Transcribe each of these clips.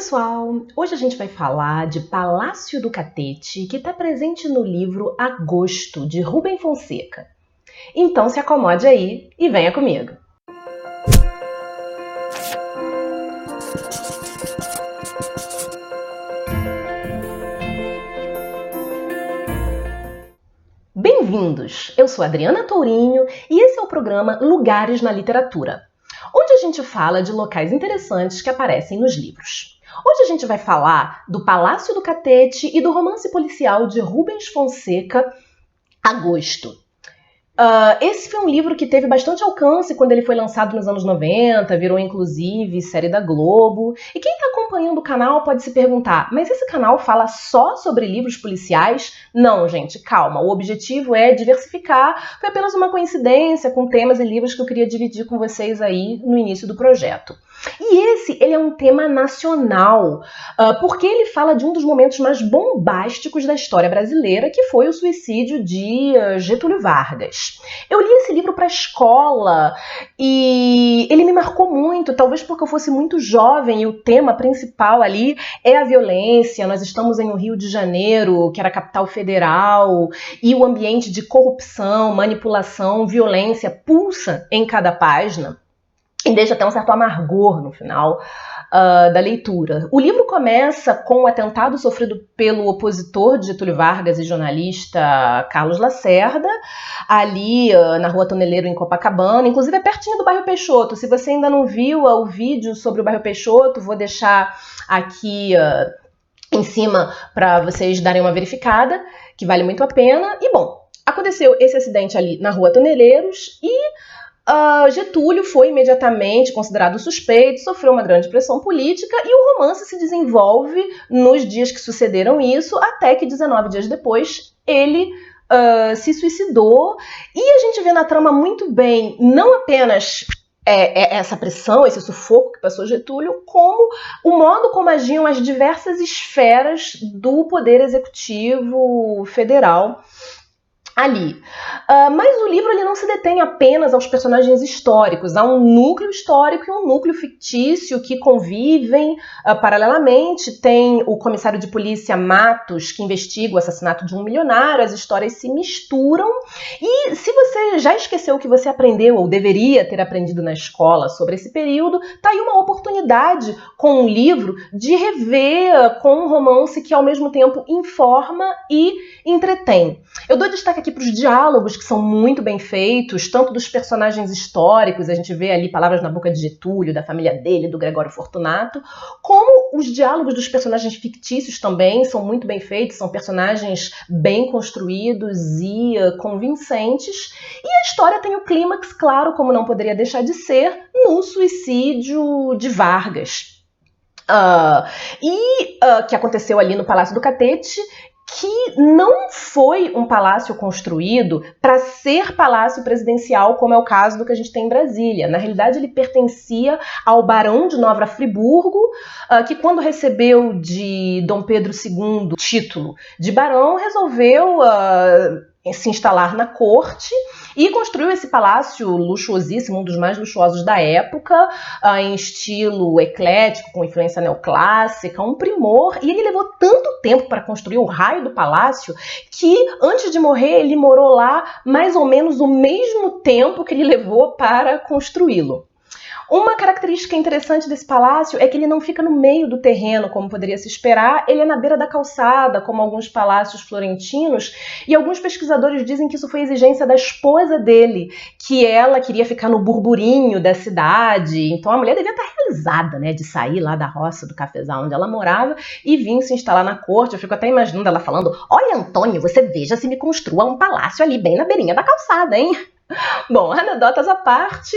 pessoal! Hoje a gente vai falar de Palácio do Catete, que está presente no livro Agosto, de Rubem Fonseca. Então se acomode aí e venha comigo! Bem-vindos! Eu sou Adriana Tourinho e esse é o programa Lugares na Literatura, onde a gente fala de locais interessantes que aparecem nos livros. Hoje a gente vai falar do Palácio do Catete e do romance policial de Rubem Fonseca, Agosto. Esse foi um livro que teve bastante alcance quando ele foi lançado nos anos 90, virou inclusive série da Globo. E quem está acompanhando o canal pode se perguntar, mas esse canal fala só sobre livros policiais? Não, gente, calma, o objetivo é diversificar, foi apenas uma coincidência com temas e livros que eu queria dividir com vocês aí no início do projeto. E ele é um tema nacional, porque ele fala de um dos momentos mais bombásticos da história brasileira, que foi o suicídio de Getúlio Vargas. Eu li esse livro para a escola e ele me marcou muito, talvez porque eu fosse muito jovem e o tema principal ali é a violência. Nós estamos em um Rio de Janeiro, que era a capital federal, e o ambiente de corrupção, manipulação, violência pulsa em cada página. E deixa até um certo amargor no final da leitura. O livro começa com o atentado sofrido pelo opositor de Getúlio Vargas e jornalista Carlos Lacerda, ali na Rua Toneleiro, em Copacabana, inclusive é pertinho do bairro Peixoto. Se você ainda não viu o vídeo sobre o bairro Peixoto, vou deixar aqui em cima para vocês darem uma verificada, que vale muito a pena. E bom, aconteceu esse acidente ali na Rua Toneleiros e Getúlio foi imediatamente considerado suspeito, sofreu uma grande pressão política e o romance se desenvolve nos dias que sucederam isso, até que 19 dias depois ele se suicidou. E a gente vê na trama muito bem, não apenas essa pressão, esse sufoco que passou Getúlio, como o modo como agiam as diversas esferas do poder executivo federal ali. Mas o livro ele não se detém apenas aos personagens históricos. Há um núcleo histórico e um núcleo fictício que convivem paralelamente. Tem o comissário de polícia Matos, que investiga o assassinato de um milionário. As histórias se misturam. E se você já esqueceu o que você aprendeu ou deveria ter aprendido na escola sobre esse período, tá aí uma oportunidade com um livro de rever com um romance que ao mesmo tempo informa e entretém. Eu dou destaque aqui para os diálogos, que são muito bem feitos, tanto dos personagens históricos, a gente vê ali palavras na boca de Getúlio, da família dele, do Gregório Fortunato, como os diálogos dos personagens fictícios também são muito bem feitos, são personagens bem construídos e convincentes. E a história tem o clímax, claro, como não poderia deixar de ser, no suicídio de Vargas. Que aconteceu ali no Palácio do Catete, que não foi um palácio construído para ser palácio presidencial, como é o caso do que a gente tem em Brasília. Na realidade, ele pertencia ao Barão de Nova Friburgo, que quando recebeu de Dom Pedro II o título de barão, resolveu se instalar na corte e construiu esse palácio luxuosíssimo, um dos mais luxuosos da época, em estilo eclético, com influência neoclássica, um primor. E ele levou tanto tempo para construir o raio do palácio que, antes de morrer, ele morou lá mais ou menos o mesmo tempo que ele levou para construí-lo. Uma característica interessante desse palácio é que ele não fica no meio do terreno, como poderia se esperar, ele é na beira da calçada, como alguns palácios florentinos, e alguns pesquisadores dizem que isso foi exigência da esposa dele, que ela queria ficar no burburinho da cidade, então a mulher devia estar realizada, né, de sair lá da roça, do cafezal onde ela morava, e vir se instalar na corte. Eu fico até imaginando ela falando: olha, Antônio, você veja se me construa um palácio ali bem na beirinha da calçada, hein? Bom, anedotas à parte,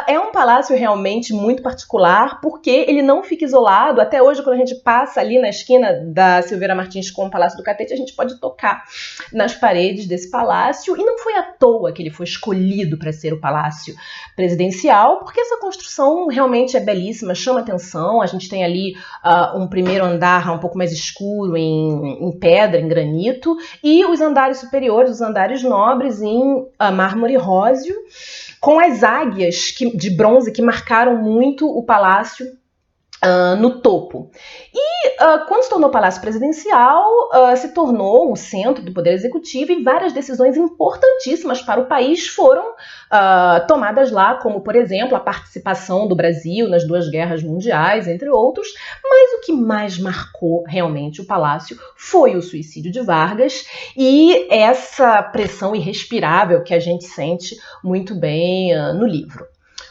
é um palácio realmente muito particular, porque ele não fica isolado. Até hoje, quando a gente passa ali na esquina da Silveira Martins com o Palácio do Catete, a gente pode tocar nas paredes desse palácio. E não foi à toa que ele foi escolhido para ser o palácio presidencial, porque essa construção realmente é belíssima, chama atenção. A gente tem ali um primeiro andar um pouco mais escuro em pedra, em granito, e os andares superiores, os andares nobres, em mármore róseo, com as águias de bronze que marcaram muito o palácio no topo. E quando se tornou Palácio Presidencial, se tornou o centro do Poder Executivo e várias decisões importantíssimas para o país foram tomadas lá, como, por exemplo, a participação do Brasil nas 2 guerras mundiais, entre outros. Mas o que mais marcou realmente o Palácio foi o suicídio de Vargas e essa pressão irrespirável que a gente sente muito bem no livro.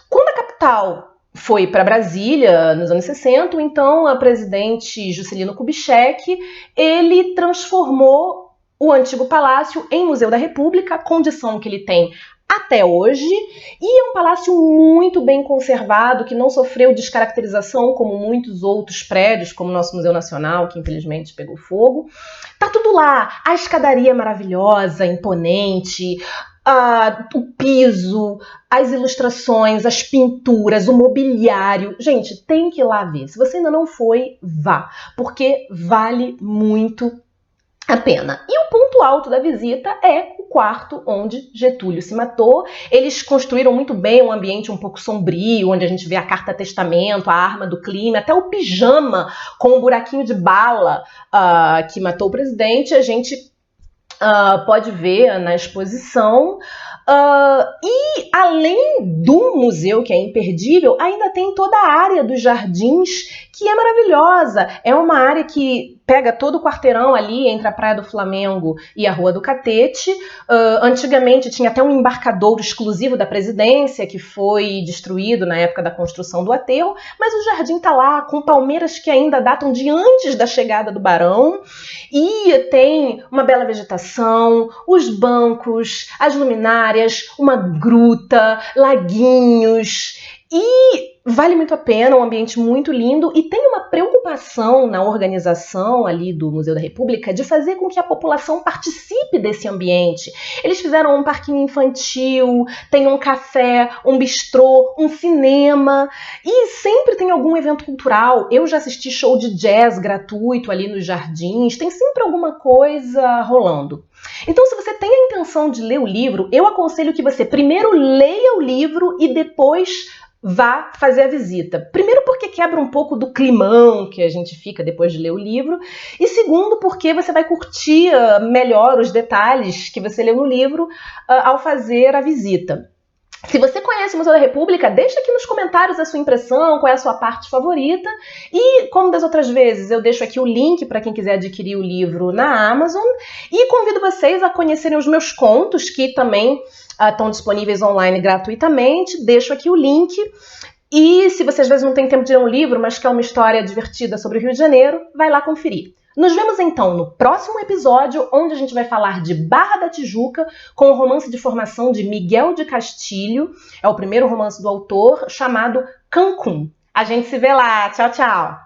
Quando a capital foi para Brasília nos anos 60, então a presidente Juscelino Kubitschek, ele transformou o antigo palácio em Museu da República, a condição que ele tem até hoje, e é um palácio muito bem conservado, que não sofreu descaracterização como muitos outros prédios, como o nosso Museu Nacional, que infelizmente pegou fogo. Tá tudo lá, a escadaria maravilhosa, imponente, o piso, as ilustrações, as pinturas, o mobiliário. Gente, tem que ir lá ver. Se você ainda não foi, vá, porque vale muito a pena. E o ponto alto da visita é o quarto onde Getúlio se matou. Eles construíram muito bem um ambiente um pouco sombrio, onde a gente vê a carta-testamento, a arma do crime, até o pijama com um buraquinho de bala que matou o presidente. A gente pode ver na exposição. E além do museu, que é imperdível, ainda tem toda a área dos jardins, que é maravilhosa. É uma área que pega todo o quarteirão ali entre a Praia do Flamengo e a Rua do Catete. Antigamente tinha até um embarcadouro exclusivo da presidência, que foi destruído na época da construção do aterro, mas o jardim está lá com palmeiras que ainda datam de antes da chegada do Barão, e tem uma bela vegetação, os bancos, as luminárias, uma gruta, laguinhos, e vale muito a pena, um ambiente muito lindo, e tem uma preocupação na organização ali do Museu da República de fazer com que a população participe desse ambiente. Eles fizeram um parquinho infantil, tem um café, um bistrô, um cinema, e sempre tem algum evento cultural. Eu já assisti show de jazz gratuito ali nos jardins, tem sempre alguma coisa rolando. Então, se você tem a intenção de ler o livro, eu aconselho que você primeiro leia o livro e depois vá fazer a visita. Primeiro porque quebra um pouco do climão que a gente fica depois de ler o livro, e segundo porque você vai curtir melhor os detalhes que você leu no livro ao fazer a visita. Se você conhece o Museu da República, deixa aqui nos comentários a sua impressão, qual é a sua parte favorita. E, como das outras vezes, eu deixo aqui o link para quem quiser adquirir o livro na Amazon. E convido vocês a conhecerem os meus contos, que também estão disponíveis online gratuitamente. Deixo aqui o link. E se você às vezes não tem tempo de ler um livro, mas quer uma história divertida sobre o Rio de Janeiro, vai lá conferir. Nos vemos então no próximo episódio, onde a gente vai falar de Barra da Tijuca, com o romance de formação de Miguel de Castilho. É o primeiro romance do autor, chamado Cancún. A gente se vê lá. Tchau, tchau!